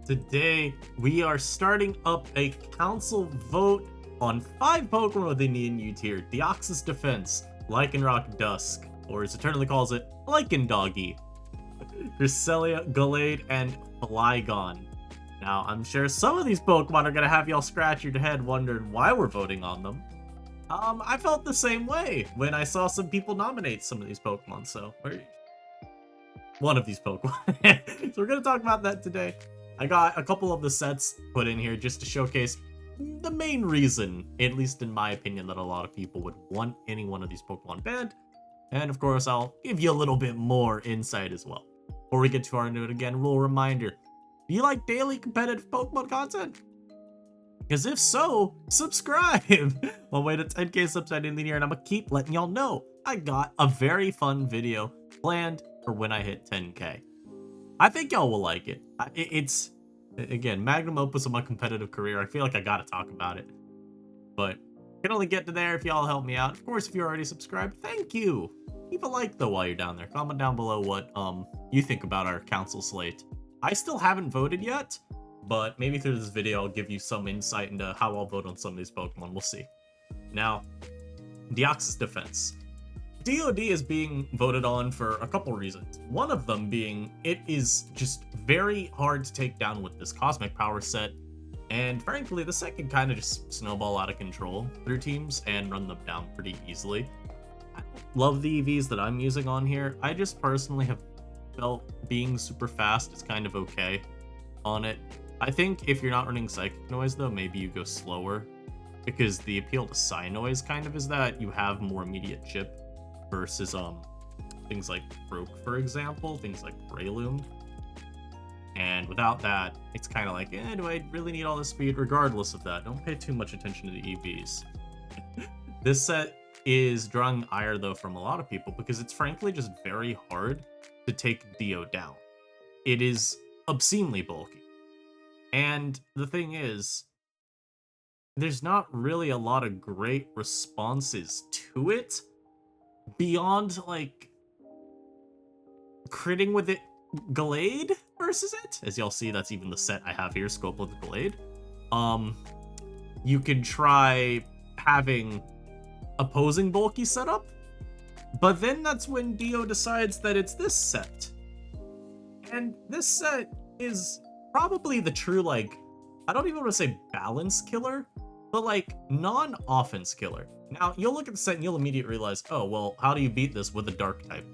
Today, we are starting up a council vote on 5 Pokemon within the NU tier. Deoxys Defense, Lycanroc-dusk, or as Eternally calls it, Lycandoggy, Cresselia, Gallade, and Flygon. Now, I'm sure some of these Pokemon are gonna have y'all scratch your head wondering why we're voting on them. I felt the same way when I saw some people nominate some of these Pokemon, so one of these Pokemon. So we're gonna talk about that today. I got a couple of the sets put in here just to showcase the main reason, at least in my opinion, that a lot of people would want any one of these Pokemon banned. And of course, I'll give you a little bit more insight as well. Before we get too far into it again, rule reminder, do you like daily competitive Pokemon content? Because if so, subscribe! On way to 10k subs by the end of the year, and I'm gonna keep letting y'all know I got a very fun video planned for when I hit 10k. I think y'all will like it. It's, again, magnum opus of my competitive career. I feel like I gotta talk about it. But I can only get to there if y'all help me out. Of course, if you're already subscribed, thank you! Leave a like, though, while you're down there. Comment down below what you think about our council slate. I still haven't voted yet, but maybe through this video I'll give you some insight into how I'll vote on some of these Pokemon. We'll see. Now, Deoxys Defense. DOD is being voted on for a couple reasons. One of them being it is just very hard to take down with this Cosmic Power set, and frankly, the set can kind of just snowball out of control through teams and run them down pretty easily. I love the EVs that I'm using on here. I just personally have felt being super fast is kind of okay on it. I think if you're not running Psychic Noise, though, maybe you go slower, because the appeal to Psy Noise kind of is that you have more immediate chip versus things like Broke, for example, things like Breloom. And without that, it's kind of like, do I really need all this speed? Regardless of that, don't pay too much attention to the EVs. This set is drawing ire, though, from a lot of people, because it's frankly just very hard to take Dio down. It is obscenely bulky. And the thing is, there's not really a lot of great responses to it beyond, like, critting with it Gallade versus it. As y'all see, that's even the set I have here, Scope of the Gallade. You can try having opposing bulky setup, but then that's when Dio decides that it's this set. And this set is probably the true, like, I don't even want to say balance killer, but like non-offense killer. Now, you'll look at the set and you'll immediately realize, oh, well, how do you beat this with a dark type?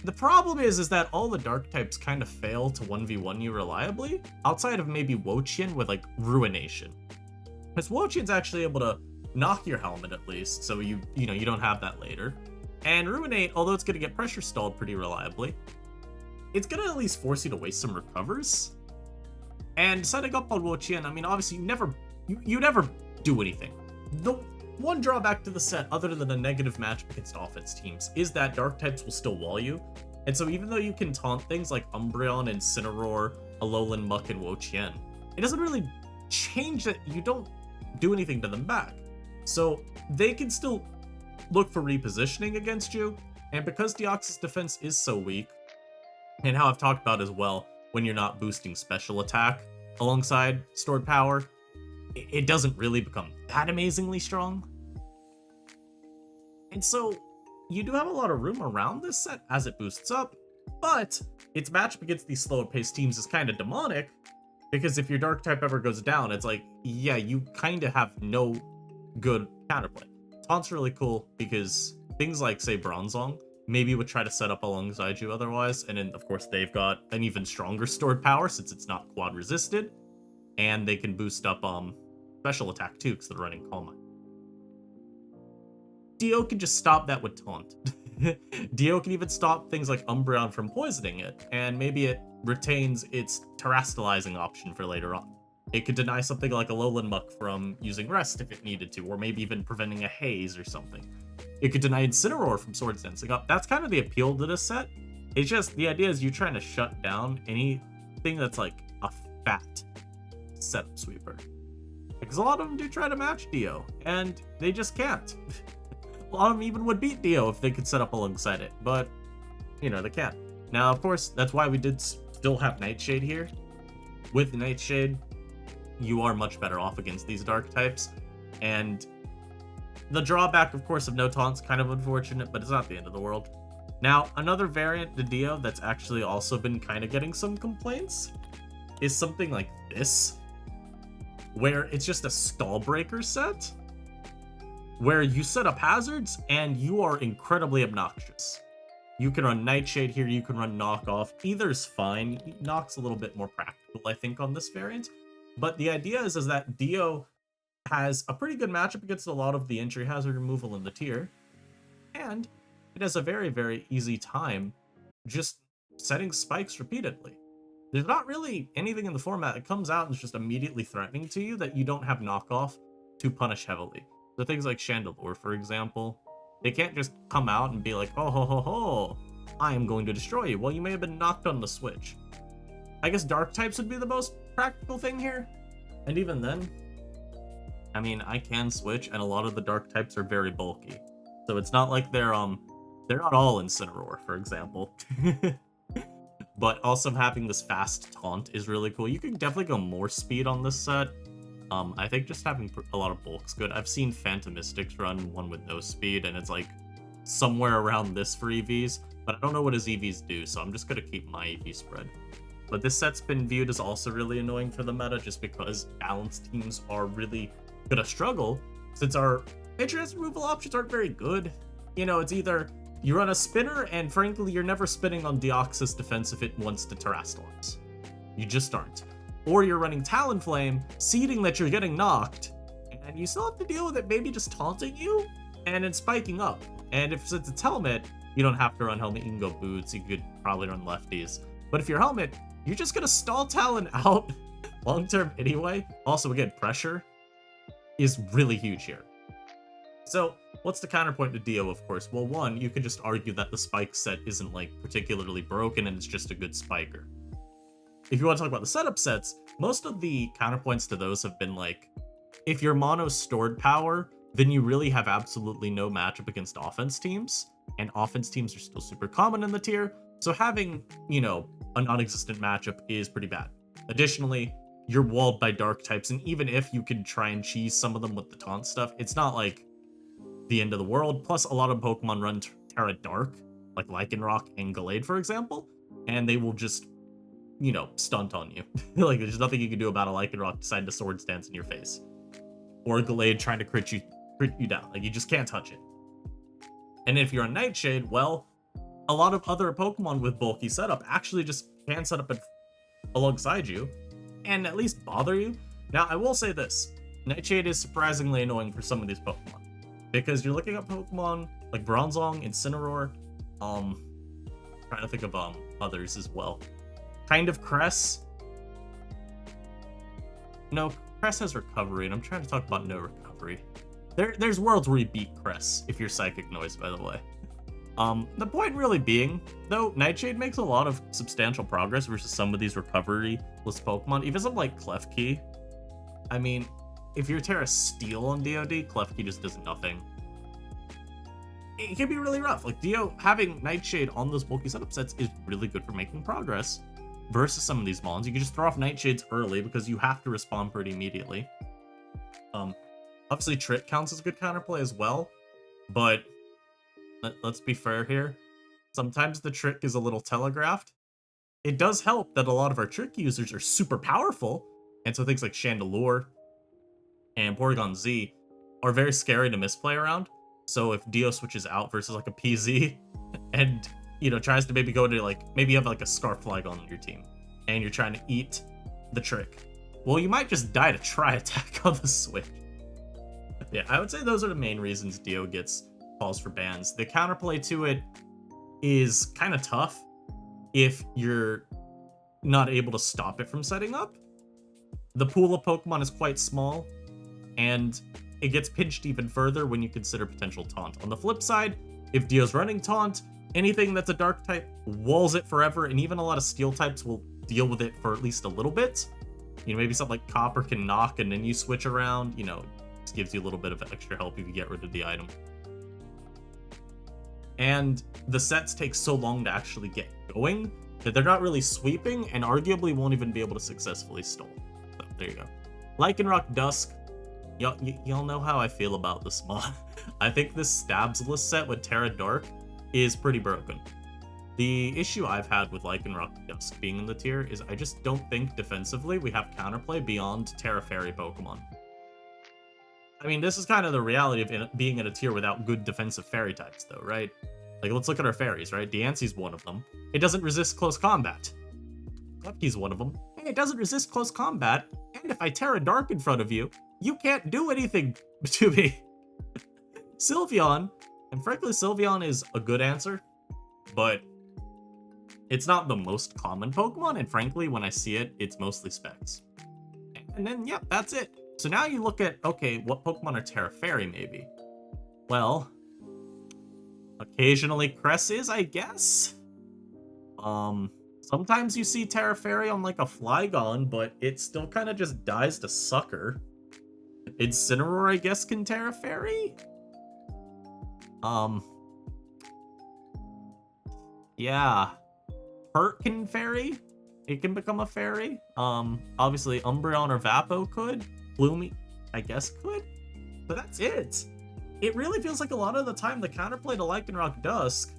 The problem is that all the dark types kind of fail to 1v1 you reliably, outside of maybe Wo-Chien with like Ruination. Because Wo-Chien's actually able to knock your helmet at least, so you don't have that later. And Ruinate, although it's going to get pressure stalled pretty reliably, it's going to at least force you to waste some recovers. And setting up on Wo-Chien, I mean, obviously you never do anything. The one drawback to the set, other than a negative matchup against offense teams, is that dark types will still wall you. And so even though you can taunt things like Umbreon, Incineroar, Alolan Muck, and Wo-Chien, it doesn't really change that you don't do anything to them back. So they can still look for repositioning against you. And because Deoxys Defense is so weak, and how I've talked about as well, when you're not boosting special attack alongside stored power, it doesn't really become that amazingly strong. And so you do have a lot of room around this set as it boosts up, but its matchup against these slower paced teams is kind of demonic, because if your dark type ever goes down, it's like, yeah, you kind of have no good counterplay. Taunt's really cool because things like, say, Bronzong maybe would try to set up alongside you otherwise, and then of course they've got an even stronger stored power since it's not quad resisted, and they can boost up special attack too because they're running Calm Mind. Dio can just stop that with Taunt. Dio can even stop things like Umbreon from poisoning it, and maybe it retains its terastallizing option for later on. It could deny something like a Alolan Muck from using Rest if it needed to, or maybe even preventing a Haze or something. It could deny Incineroar from Swords Dancing Up. That's kind of the appeal to this set. It's just, the idea is you're trying to shut down anything that's like a fat setup sweeper. Because a lot of them do try to match Dio, and they just can't. A lot of them even would beat Dio if they could set up alongside it, but, they can't. Now, of course, that's why we did still have Nightshade here. With Nightshade, you are much better off against these dark types, and the drawback, of course, of no taunts kind of unfortunate, but it's not the end of the world. Now, another variant to Dio that's actually also been kind of getting some complaints is something like this, where it's just a stall breaker set, where you set up hazards and you are incredibly obnoxious. You can run Nightshade here, you can run Knockoff. Either is fine. Knock's a little bit more practical, I think, on this variant. But the idea is that Dio has a pretty good matchup against a lot of the entry hazard removal in the tier, and it has a very, very easy time just setting spikes repeatedly. There's not really anything in the format that comes out and is just immediately threatening to you that you don't have Knockoff to punish heavily. So things like Chandelure, for example, they can't just come out and be like, oh ho ho ho, I am going to destroy you. Well, you may have been knocked on the switch. I guess dark types would be the most practical thing here. And even then, I mean, I can switch, and a lot of the dark types are very bulky. So it's not like they're not all Incineroar, for example. But also having this fast taunt is really cool. You can definitely go more speed on this set. I think just having a lot of bulk's good. I've seen Phantomistics run one with no speed, and it's like somewhere around this for EVs, but I don't know what his EVs do, so I'm just gonna keep my EV spread. But this set's been viewed as also really annoying for the meta, just because balanced teams are really gonna struggle, since our interest removal options aren't very good. You know, it's either you run a spinner, and frankly, you're never spinning on Deoxys defense if it wants to Terrastallize. You just aren't. Or you're running Talonflame, seeding that you're getting knocked, and you still have to deal with it maybe just taunting you, and then spiking up. And since it's Helmet, you don't have to run Helmet, you can go Boots, you could probably run Lefties. But if you're Helmet, you're just gonna stall Talon out long term anyway. Also, again, pressure is really huge here. So, what's the counterpoint to Dio, of course? Well, one, you could just argue that the spike set isn't, like, particularly broken and it's just a good spiker. If you want to talk about the setup sets, most of the counterpoints to those have been, like, if you're mono stored power, then you really have absolutely no matchup against offense teams, and offense teams are still super common in the tier, so having, you know, a non-existent matchup is pretty bad. Additionally, you're walled by dark types, and even if you can try and cheese some of them with the taunt stuff, it's not like the end of the world. Plus, a lot of Pokemon run Terra Dark, like Lycanroc and Gallade, for example, and they will just, you know, stunt on you. Like, there's nothing you can do about a Lycanroc deciding to Swords Dance in your face. Or a Gallade trying to crit you down. Like, you just can't touch it. And if you're a Nightshade, well, a lot of other Pokemon with bulky setup actually just can set up alongside you and at least bother you. Now, I will say this. Nightshade is surprisingly annoying for some of these Pokemon, because you're looking at Pokemon like Bronzong, Incineroar, trying to think of others as well. Kind of Cress. No, Cress has recovery, and I'm trying to talk about no recovery. There's worlds where you beat Cress if you're Psychic Noise, by the way. The point really being, though, Nightshade makes a lot of substantial progress versus some of these recovery-less Pokemon. Even something like Klefki. I mean, if you're Terra Steel on DoD, Klefki just does nothing. It can be really rough. Like, Dio, having Nightshade on those bulky setup sets is really good for making progress versus some of these mons. You can just throw off Nightshades early because you have to respond pretty immediately. Obviously, Trick counts as a good counterplay as well, but let's be fair here. Sometimes the Trick is a little telegraphed. It does help that a lot of our Trick users are super powerful, and so things like Chandelure and Porygon Z are very scary to misplay around. So if Dio switches out versus like a PZ and, you know, tries to maybe go to, like, maybe you have like a Scarf Flygon on your team and you're trying to eat the Trick, well, you might just die to try attack on the switch. Yeah, I would say those are the main reasons Dio gets calls for bans. The counterplay to it is kind of tough if you're not able to stop it from setting up. The pool of Pokemon is quite small, and it gets pinched even further when you consider potential taunt. On the flip side, if Dio's running taunt, anything that's a dark type walls it forever, and even a lot of steel types will deal with it for at least a little bit. You know, maybe something like Copper can knock and then you switch around, you know, just gives you a little bit of extra help if you get rid of the item. And the sets take so long to actually get going that they're not really sweeping and arguably won't even be able to successfully stall. So there you go. Lycanroc-dusk. Y'all know how I feel about this mod. I think this Stabsless set with Terra Dark is pretty broken. The issue I've had with Lycanroc-dusk being in the tier is I just don't think defensively we have counterplay beyond Terra Fairy Pokemon. I mean, this is kind of the reality of being in a tier without good defensive fairy types, though, right? Like, let's look at our fairies, right? Deoxys one of them. It doesn't resist close combat. Klefki's one of them. Hey, it doesn't resist close combat. And if I Terra Dark in front of you, you can't do anything to me. Sylveon, and frankly, Sylveon is a good answer, but it's not the most common Pokemon, and frankly, when I see it, it's mostly specs. And then, yep, that's it. So now you look at, okay, what Pokemon are Terra Fairy, maybe? Well, occasionally Cress is, I guess? Sometimes you see Terra Fairy on, like, a Flygon, but it still kind of just dies to Sucker. Incineroar, I guess, can Terra Fairy? Yeah. Hurt can Fairy? It can become a Fairy. Obviously, Umbreon or Vapo could. Bloomy, I guess, could. But that's it. It really feels like a lot of the time the counterplay to Lycanroc-dusk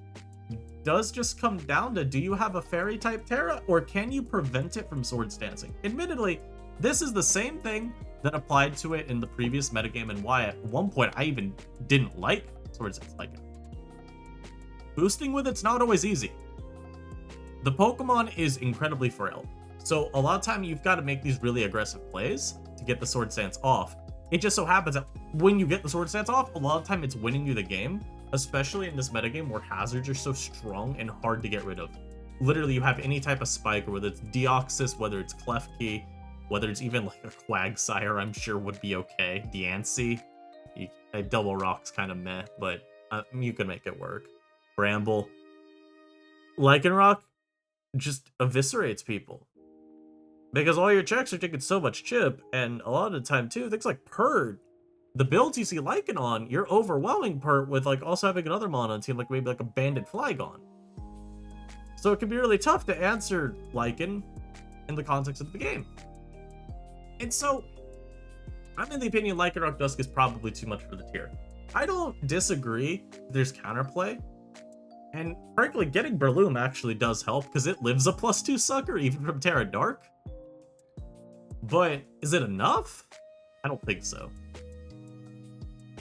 does just come down to, do you have a Fairy-type Terra, or can you prevent it from Swords Dancing? Admittedly, this is the same thing that applied to it in the previous metagame, and why at one point I even didn't like Swords Dance like it. Boosting with it's not always easy. The Pokemon is incredibly frail, so a lot of time you've got to make these really aggressive plays to get the Swords Dance off. It just so happens that when you get the Swords Dance off, a lot of time it's winning you the game, especially in this metagame where hazards are so strong and hard to get rid of. Literally, you have any type of spike, whether it's Deoxys, whether it's Klefki, whether it's even like a Quagsire, I'm sure would be okay. Diancie, a double rock's kind of meh, but you can make it work. Bramble. Lycanroc just eviscerates people. Because all your checks are taking so much chip, and a lot of the time too, things like Purd. The builds you see Lycan on, you're overwhelming Purd with like also having another mono team, like maybe like a Banded Flygon. So it can be really tough to answer Lycan in the context of the game. And so, I'm in the opinion Lycanroc-dusk is probably too much for the tier. I don't disagree there's counterplay. And frankly, getting Breloom actually does help, because it lives a +2 Sucker, even from Terra Dark. But is it enough? I don't think so.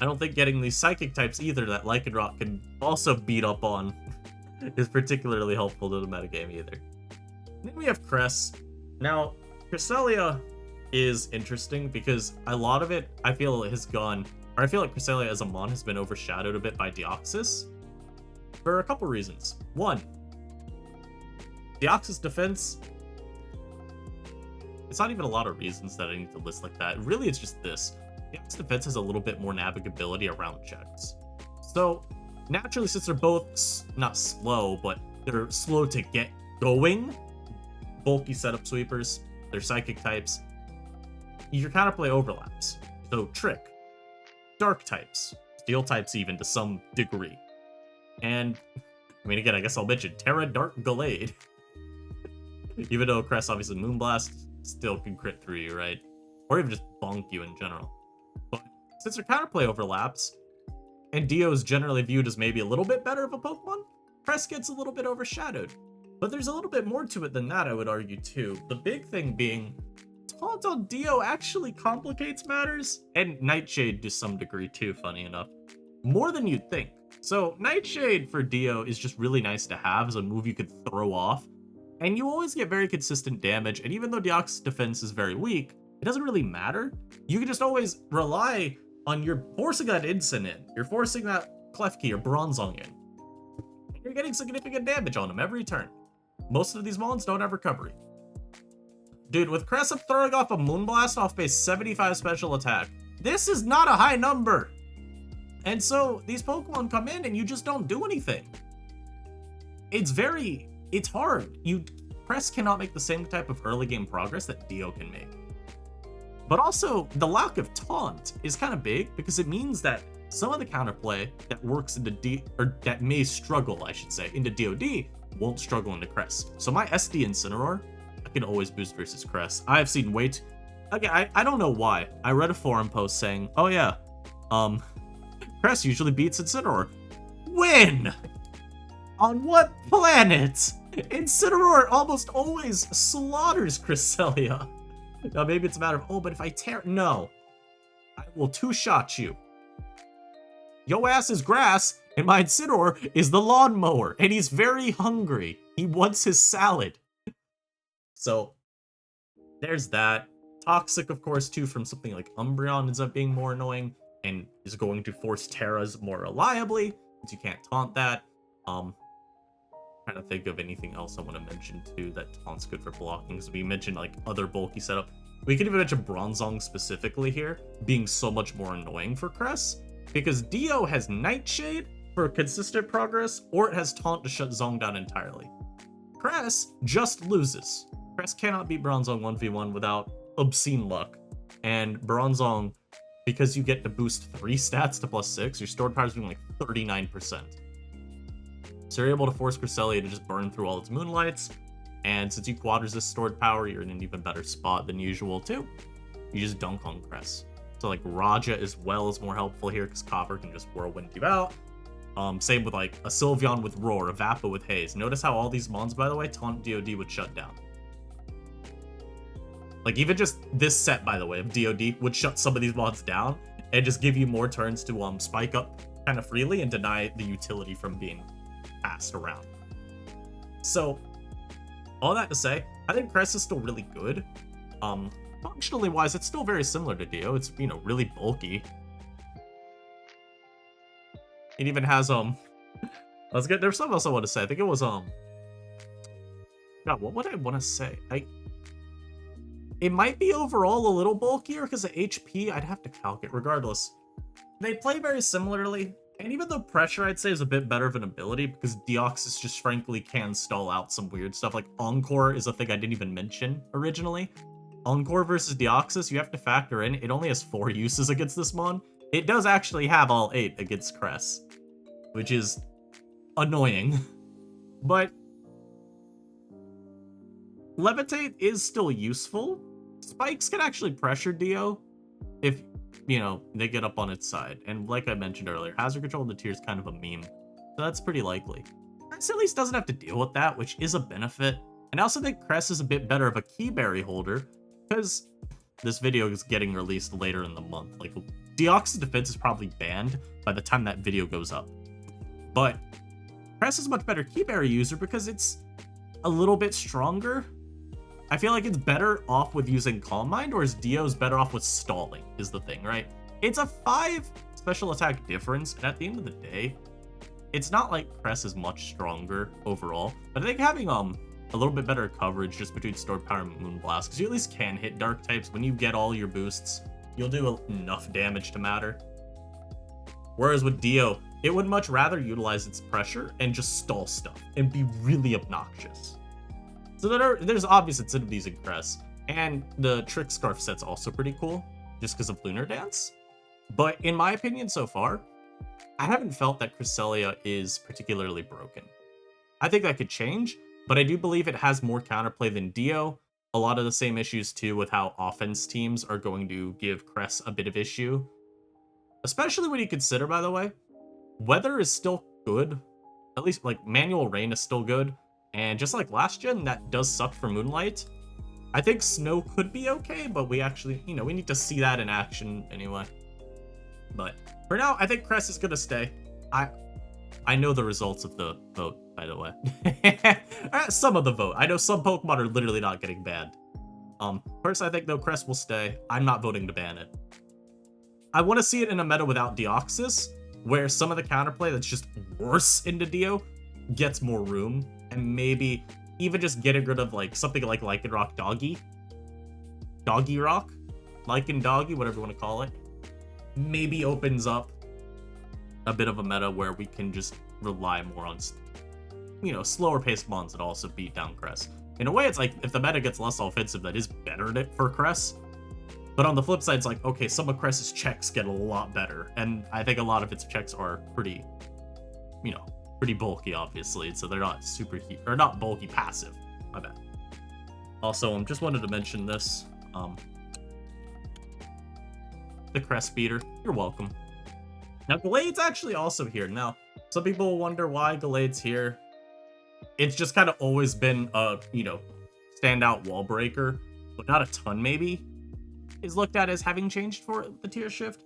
I don't think getting these Psychic types either that Lycanroc can also beat up on is particularly helpful to the metagame either. Then we have Cress. Now, Cresselia is interesting because a lot of it, I feel, has gone, or I feel like Cresselia as a mon has been overshadowed a bit by Deoxys for a couple reasons. One, Deoxys defense, it's not even a lot of reasons that I need to list like that. Really, it's just this. Deoxys defense has a little bit more navigability around checks. So, naturally, since they're both not slow, but they're slow to get going, bulky setup sweepers, they're psychic types, your counterplay overlaps. So Trick, Dark types, Steel types even to some degree. And, I mean, again, I guess I'll mention Terra Dark Gallade. Even though Cress, obviously, Moonblast still can crit through you, right? Or even just bonk you in general. But since their counterplay overlaps, and Dio is generally viewed as maybe a little bit better of a Pokemon, Cress gets a little bit overshadowed. But there's a little bit more to it than that, I would argue, too. The big thing being, Taunt on Dio actually complicates matters, and Nightshade to some degree, too, funny enough. More than you'd think. So, Nightshade for Dio is just really nice to have as a move you could throw off, and you always get very consistent damage, and even though Deoxys defense is very weak, it doesn't really matter. You can just always rely on you're forcing that Incin in, you're forcing that Klefki or Bronzong in, and you're getting significant damage on them every turn. Most of these mons don't have recovery. Dude, with Cresselia throwing off a Moonblast off base 75 special attack, this is not a high number. And so these Pokemon come in and you just don't do anything. It's hard. Cress cannot make the same type of early game progress that Dio can make. But also, the lack of taunt is kind of big because it means that some of the counterplay that works into that may struggle, I should say, into DoD won't struggle into Cress. So my SD Incineroar, I can always boost versus Cress. I've seen way too... Okay, I don't know why. I read a forum post saying, oh yeah, Cress usually beats Incineroar. When? On what planet? Incineroar almost always slaughters Cresselia. Now maybe it's a matter of, oh, but if I tear... No. I will two-shot you. Yo ass is grass, and my Incineroar is the lawnmower, and he's very hungry. He wants his salad. So, there's that. Toxic, of course, too, from something like Umbreon ends up being more annoying, and is going to force Terras more reliably, since you can't taunt that. Trying to think of anything else I want to mention, too, that taunt's good for blocking, because we mentioned, like, other bulky setup. We could even mention Bronzong specifically here, being so much more annoying for Cress, because Dio has Nightshade for consistent progress, or it has Taunt to shut Zong down entirely. Cress just loses. Cress cannot beat Bronzong 1v1 without obscene luck. And Bronzong, because you get to boost 3 stats to +6, your stored power is being like 39%. So you're able to force Cresselia to just burn through all its Moonlights, and since you quad-resist stored power, you're in an even better spot than usual too. You just dunk on Cress. So like Raja as well is more helpful here because Copper can just whirlwind you out. Same with like a Sylveon with Roar, a Vappa with Haze. Notice how all these mons, by the way, Taunt DOD would shut down. Like even just this set, by the way, of DOD would shut some of these mons down and just give you more turns to spike up kind of freely and deny the utility from being passed around. So all that to say, I think Cress is still really good. Functionally wise, it's still very similar to Dio. It's, you know, really bulky. It even has, let's get, there's something else I want to say. I think it was, God, what would I want to say? It might be overall a little bulkier because of HP. I'd have to calc it. Regardless, they play very similarly. And even though Pressure, I'd say, is a bit better of an ability because Deoxys just frankly can stall out some weird stuff. Like Encore is a thing I didn't even mention originally. Encore versus Deoxys, you have to factor in, it only has 4 uses against this mon. It does actually have all 8 against Cress, which is annoying. But Levitate is still useful. Spikes can actually pressure Dio if, you know, they get up on its side. And like I mentioned earlier, Hazard Control in the tier is kind of a meme, so that's pretty likely. Cress at least doesn't have to deal with that, which is a benefit. And I also think Cress is a bit better of a Keyberry holder, because this video is getting released later in the month. Like, Deoxys defense is probably banned by the time that video goes up. But Cress is a much better Keyberry user because it's a little bit stronger. I feel like it's better off with using Calm Mind, whereas Dio's better off with stalling, is the thing, right? It's a 5 special attack difference, and at the end of the day, it's not like Cress is much stronger overall. But I think having a little bit better coverage just between Stored Power and Moonblast, because you at least can hit Dark types. When you get all your boosts, you'll do enough damage to matter. Whereas with Dio, it would much rather utilize its pressure and just stall stuff and be really obnoxious. So there's obvious incentives in Cress, and the Trick Scarf set's also pretty cool, just because of Lunar Dance. But in my opinion so far, I haven't felt that Cresselia is particularly broken. I think that could change, but I do believe it has more counterplay than Dio. A lot of the same issues too with how offense teams are going to give Cress a bit of issue. Especially when you consider, by the way, weather is still good. At least, like, manual rain is still good. And just like last gen, that does suck for Moonlight. I think snow could be okay, but we actually, you know, we need to see that in action anyway. But for now, I think Cress is going to stay. I know the results of the vote, by the way. Some of the vote. I know some Pokemon are literally not getting banned. First, I think, though, Cress will stay. I'm not voting to ban it. I want to see it in a meta without Deoxys, where some of the counterplay that's just worse into Dio gets more room, and maybe even just getting rid of like something like Lycanroc-Doggy, Doggy Rock, Lycan-Doggy, whatever you want to call it, maybe opens up a bit of a meta where we can just rely more on, you know, slower paced mons that also beat down Cress. In a way, it's like if the meta gets less offensive, that is better for Cress. But on the flip side, it's like, okay, some of Cress's checks get a lot better, and I think a lot of its checks are pretty, you know, pretty bulky, obviously, so they're not super or not bulky passive. My bad. Also, just wanted to mention this. The Crest Beater, you're welcome. Now, Gallade's actually also here. Now, some people will wonder why Gallade's here. It's just kind of always been a, standout wall breaker, but not a ton, maybe, is looked at as having changed for the tier shift.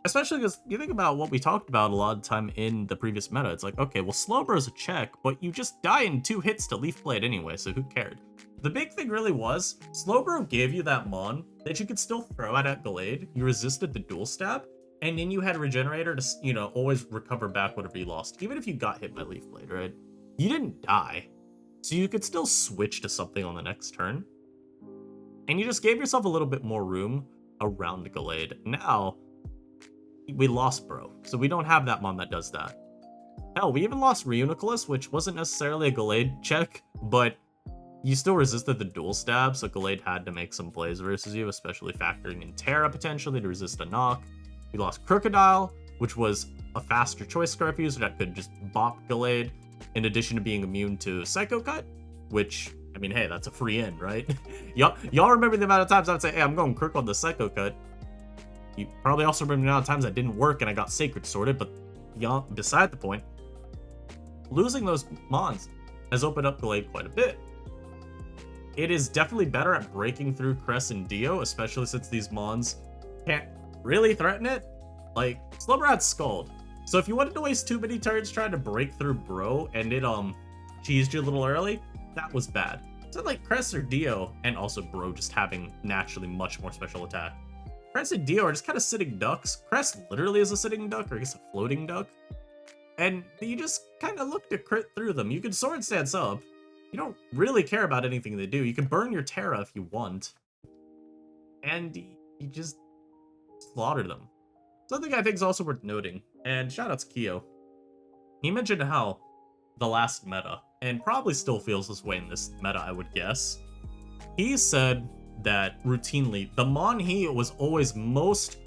Especially because you think about what we talked about a lot of time in the previous meta. It's like, okay, well, Slowbro's a check, but you just die in 2 hits to Leaf Blade anyway, so who cared? The big thing really was, Slowbro gave you that Mon that you could still throw at Gallade, you resisted the dual stab, and then you had Regenerator to, always recover back whatever you lost, even if you got hit by Leaf Blade, right? You didn't die, so you could still switch to something on the next turn. And you just gave yourself a little bit more room around Gallade. Now, we lost Bro, so we don't have that Mon that does that. Hell, we even lost Reuniculus, which wasn't necessarily a Gallade check, but you still resisted the dual stab, so Gallade had to make some plays versus you, especially factoring in Terra potentially to resist a knock. We lost Crocodile, which was a faster choice scarf user that could just bop Gallade, in addition to being immune to Psycho Cut, which, I mean, hey, that's a free in, right? Y'all remember the amount of times I would say, hey, I'm going Crook on the Psycho Cut. You probably also remember the amount of times that didn't work and I got Sacred Sorted, but beside the point, losing those Mons has opened up Gallade quite a bit. It is definitely better at breaking through Cress and Dio, especially since these Mons can't really threaten it. Like, Slowbro had Scald, so if you wanted to waste too many turns trying to break through Bro and it cheesed you a little early, that was bad. So like Cress or Dio, and also Bro just having naturally much more special attack, Cress and Dio are just kind of sitting ducks. Cress literally is a sitting duck, or I guess a floating duck. And you just kind of look to crit through them. You can Sword Stance up. You don't really care about anything they do. You can burn your Terra if you want. And you just slaughter them. Something I think is also worth noting, and shoutouts Kyo. He mentioned how the last meta, and probably still feels this way in this meta, I would guess. He said that routinely, the Mon he was always most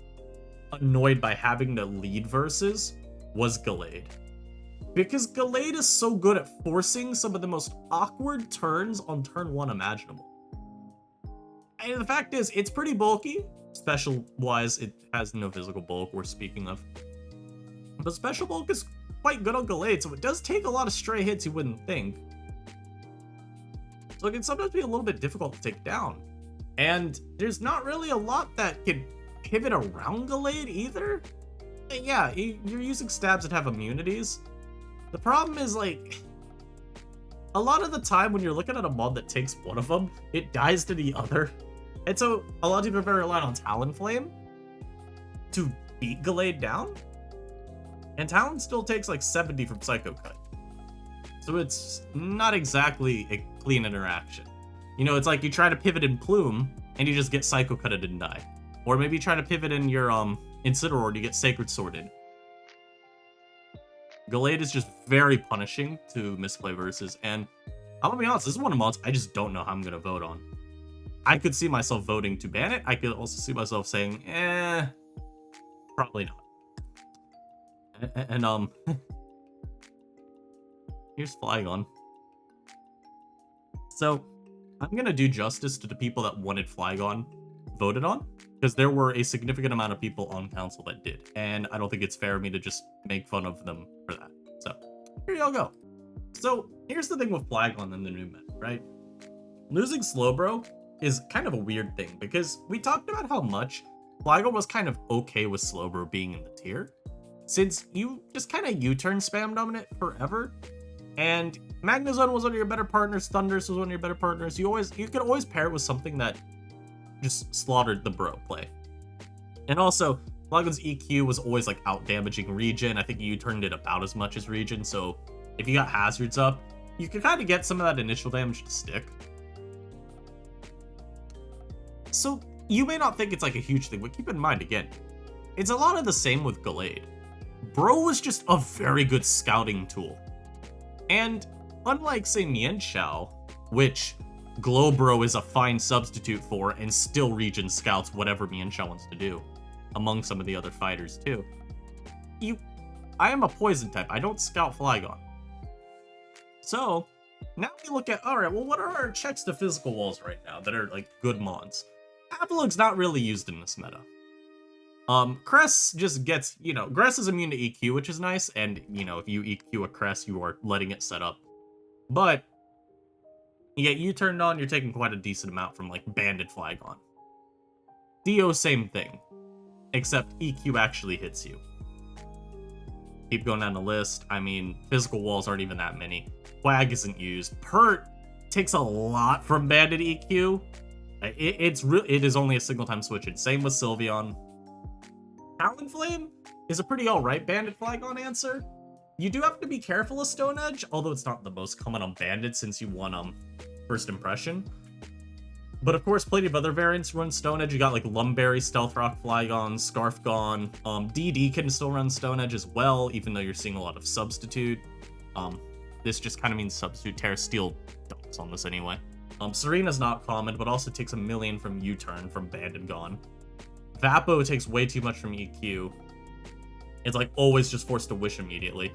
annoyed by having to lead versus was Gallade. Because Gallade is so good at forcing some of the most awkward turns on turn 1 imaginable. And the fact is, it's pretty bulky. Special-wise, it has no physical bulk we're speaking of. But special bulk is quite good on Gallade, so it does take a lot of stray hits you wouldn't think. So it can sometimes be a little bit difficult to take down. And there's not really a lot that can pivot around Gallade either. And yeah, you're using stabs that have immunities. The problem is, like, a lot of the time when you're looking at a mod that takes one of them, it dies to the other. And so a lot of people are very reliant on Talonflame to beat Gallade down. And Talon still takes like 70 from Psycho Cut. So it's not exactly a clean interaction. It's like you try to pivot in Plume, and you just get Psycho Cutted and die. Or maybe you try to pivot in your Incineroar and you get Sacred Sorted. Gallade is just very punishing to misplay versus, and I'm gonna be honest, this is one of the mods I just don't know how I'm gonna vote on. I could see myself voting to ban it. I could also see myself saying, probably not. And here's Flygon. So, I'm gonna do justice to the people that wanted Flygon voted on, because there were a significant amount of people on council that did, and I don't think it's fair of me to just make fun of them for that. So, here y'all go. So, here's the thing with Flygon in the new meta, right? Losing Slowbro is kind of a weird thing, because we talked about how much Flygon was kind of okay with Slowbro being in the tier, since you just kind of U-turn spammed on it forever. And Magnezone was one of your better partners, Thundurus was one of your better partners. You could always pair it with something that just slaughtered the Bro play. And also, Flygon's EQ was always like out-damaging Regen. I think you turned it about as much as Regen, so if you got Hazards up, you could kind of get some of that initial damage to stick. So, you may not think it's like a huge thing, but keep in mind, again, it's a lot of the same with Gallade. Bro was just a very good scouting tool. And unlike, say, Mienshao, which Glowbro is a fine substitute for and still Regen scouts whatever Mienshao wants to do, among some of the other fighters too, I am a poison type. I don't scout Flygon. So, now we look at, alright, well, what are our checks to physical walls right now that are, like, good mons? Apolog's not really used in this meta. Cress just gets, Cress is immune to EQ, which is nice, and, if you EQ a Cress, you are letting it set up. But, you get you turned on, you're taking quite a decent amount from, like, Banded Flygon. Dio, same thing. Except EQ actually hits you. Keep going down the list. I mean, physical walls aren't even that many. Flag isn't used. Pert takes a lot from Banded EQ. It is only a single time switch. Same with Sylveon. Talonflame is a pretty alright Banded Flygon answer. You do have to be careful of Stone Edge, although it's not the most common on Banded since you won First Impression. But of course, plenty of other variants run Stone Edge. You got like Lumberry, Stealth Rock, Flygon, Scarfgon. DD can still run Stone Edge as well, even though you're seeing a lot of Substitute. This just kind of means Substitute. Terra Steel dumps on this anyway. Serena's not common, but also takes 1 million from U-Turn from Banded Gone. Vapo takes way too much from EQ. It's like always just forced to wish immediately.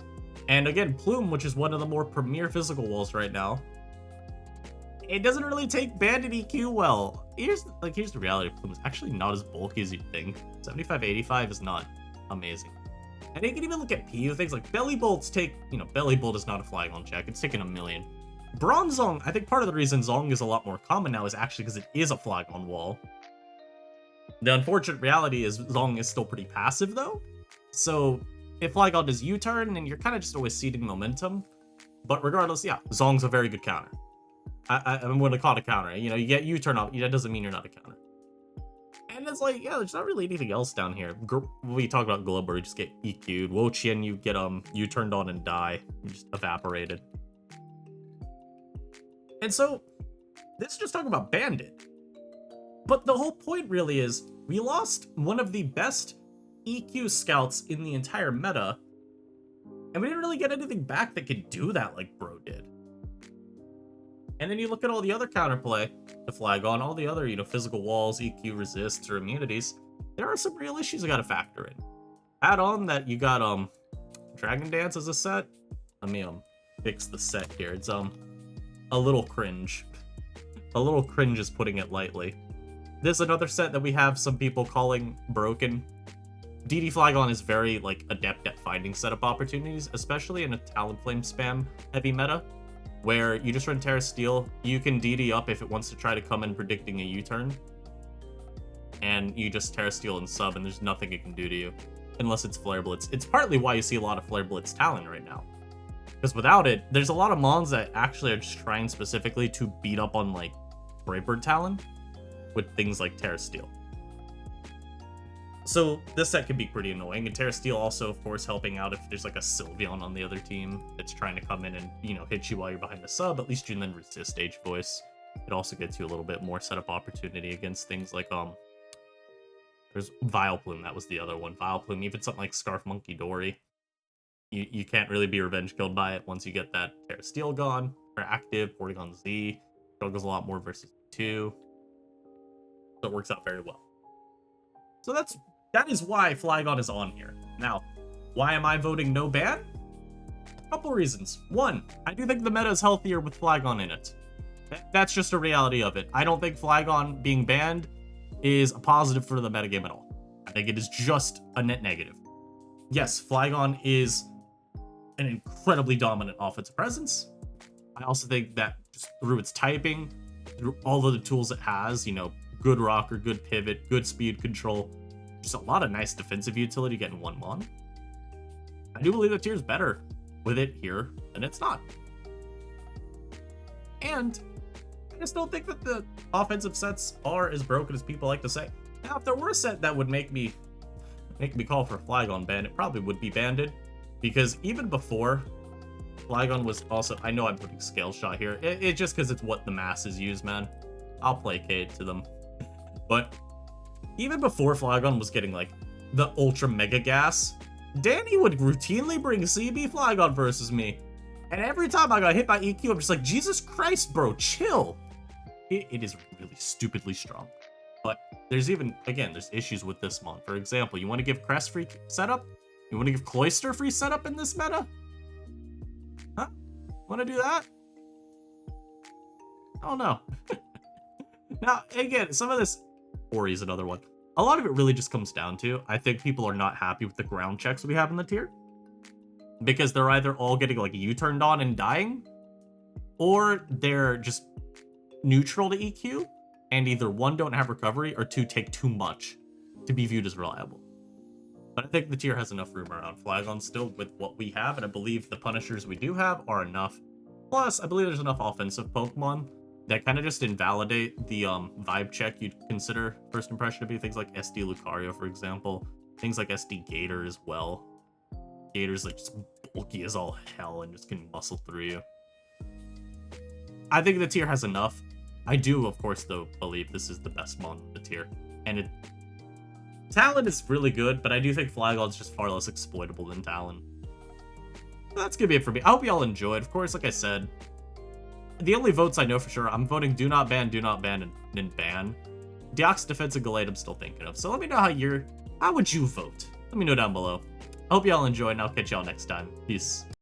And again, Plume, which is one of the more premier physical walls right now, it doesn't really take Banded EQ well. Here's the reality of Plume. It's actually not as bulky as you'd think. 75-85 is not amazing. And you can even look at PU things like Belly Bolts take, Belly Bolt is not a Flygon check. It's taking 1 million. Bronzong, I think part of the reason Zong is a lot more common now is actually because it is a Flygon wall. The unfortunate reality is Zong is still pretty passive though. So if Flygon does U-turn, then you're kind of just always ceding momentum. But regardless, yeah, Zong's a very good counter. I'm going to call it a counter. You get U-turn up, that doesn't mean you're not a counter. And it's like, yeah, there's not really anything else down here. We talk about Glub where you just get EQ'd. Wo-Chien, you get U-turned on and die. You just evaporated. And so, this is just talking about Bandit. But the whole point really is, we lost one of the best EQ scouts in the entire meta, and we didn't really get anything back that could do that like Bro did. And then you look at all the other counterplay, the Flygon, all the other, physical walls, EQ resists, or immunities. There are some real issues I gotta factor in. Add on that you got, Dragon Dance as a set. Let me, fix the set here. It's, a little cringe. A little cringe is putting it lightly. This is another set that we have some people calling broken. DD Flygon is very, adept at finding setup opportunities, especially in a Talonflame spam heavy meta, where you just run Terra Steel, you can DD up if it wants to try to come in predicting a U-turn, and you just Terra Steel and sub, and there's nothing it can do to you, unless it's Flare Blitz. It's partly why you see a lot of Flare Blitz Talon right now, because without it, there's a lot of mons that actually are just trying specifically to beat up on, Brightbird Talon, with things like Terra Steel. So this set can be pretty annoying, and Terra Steel also, of course, helping out if there's a Sylveon on the other team that's trying to come in and, hit you while you're behind the sub. At least you can then resist Stage Voice. It also gets you a little bit more setup opportunity against things like, there's Vileplume, that was the other one. Vileplume, even something like Scarf Monkey Dory. You can't really be revenge killed by it once you get that Terra Steel gone, or active, Porygon Z. Struggles a lot more versus 2. So it works out very well. So that is why Flygon is on here. Now, why am I voting no ban? A couple reasons. One, I do think the meta is healthier with Flygon in it. That's just a reality of it. I don't think Flygon being banned is a positive for the metagame at all. I think it is just a net negative. Yes, Flygon is an incredibly dominant offensive presence. I also think that just through its typing, through all of the tools it has, good rocker, good pivot, good speed control, just a lot of nice defensive utility getting one mon. I do believe that tier's better with it here than it's not. And I just don't think that the offensive sets are as broken as people like to say. Now, if there were a set that would make me call for a Flygon ban, it probably would be Banded. Because even before, Flygon was also, I know I'm putting Scale Shot here, it's just because it's what the masses use, man. I'll placate to them. But even before Flygon was getting, the Ultra Mega Gas, Danny would routinely bring CB Flygon versus me. And every time I got hit by EQ, I'm just like, Jesus Christ, bro, chill. It is really stupidly strong. But there's even, again, there's issues with this mon. For example, you want to give Crest Freak setup? You want to give Cloyster free setup in this meta? Huh? Want to do that? Oh no. Now, again, some of this... Ori's another one. A lot of it really just comes down to, I think people are not happy with the ground checks we have in the tier. Because they're either all getting, like, U-turned on and dying, or they're just neutral to EQ, and either one, don't have recovery, or two, take too much to be viewed as reliable. But I think the tier has enough room around Flygon still with what we have, and I believe the Punishers we do have are enough. Plus, I believe there's enough offensive Pokemon that kind of just invalidate the vibe check you'd consider first impression to be. Things like SD Lucario, for example. Things like SD Gator as well. Gator's like just bulky as all hell and just can muscle through you. I think the tier has enough. I do, of course, though, believe this is the best mon in the tier. And Talon is really good, but I do think Flygon's just far less exploitable than Talon. So that's gonna be it for me. I hope y'all enjoyed. Of course, like I said, the only votes I know for sure, I'm voting do not ban, and ban. Deoxys Defense and Gallade I'm still thinking of. So let me know how would you vote? Let me know down below. I hope y'all enjoyed, and I'll catch y'all next time. Peace.